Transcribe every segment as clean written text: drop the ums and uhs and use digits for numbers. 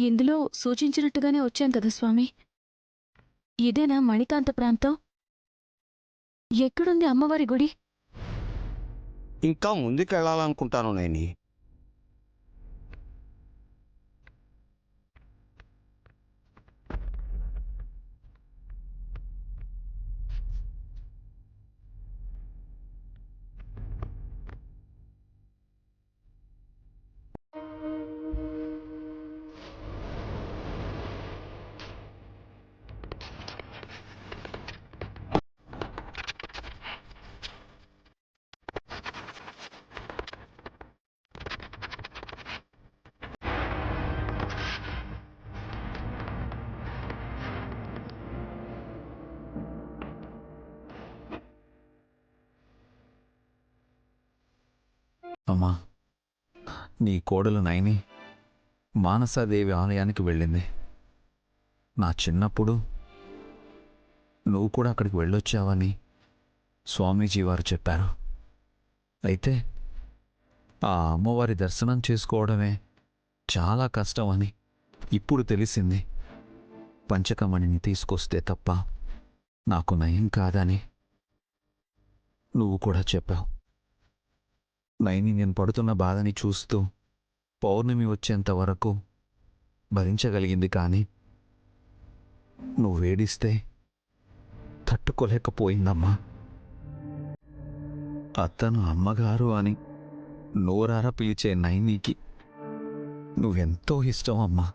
ఇందులో సూచించినట్టుగానే వచ్చాం కదా స్వామి. ఇదేనా మణికాంత ప్రాంతం? ఎక్కడుంది అమ్మవారి గుడి? ఇంకా ముందుకెళ్ళాలనుకుంటాను నేని. అమ్మా, నీ కోడలు నైని మానసాదేవి ఆలయానికి వెళ్ళింది. నా చిన్నప్పుడు నువ్వు కూడా అక్కడికి వెళ్ళొచ్చావని స్వామీజీ వారు చెప్పారు. అయితే ఆ అమ్మవారి దర్శనం చేసుకోవడమే చాలా కష్టం అని ఇప్పుడు తెలిసింది. పంచకమణిని తీసుకొస్తే తప్ప నాకు నయం కాదని నువ్వు కూడా చెప్పావు. నైని నేను పడుతున్న బాధని చూస్తూ పౌర్ణమి వచ్చేంత వరకు భరించగలిగింది, కానీ నువ్వు వేడిస్తే తట్టుకోలేకపోయిందమ్మా. అత్తను అమ్మగారు అని నోరారా పిలిచే నైనికి నువ్వెంతో ఇష్టం అమ్మా.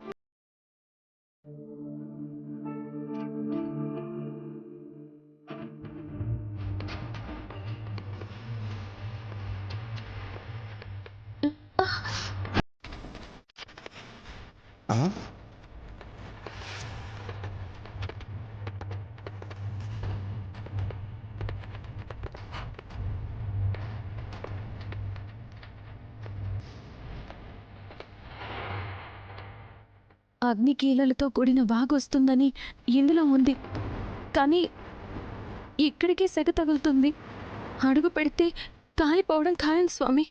ఆ? అగ్నికీలలతో కూడిన వాగొస్తుందని ఇందులో ఉంది. కానీ ఇక్కడికే సెగ తగులుతుంది. అడుగు పెడితే కాలిపోవడం ఖాయం స్వామి.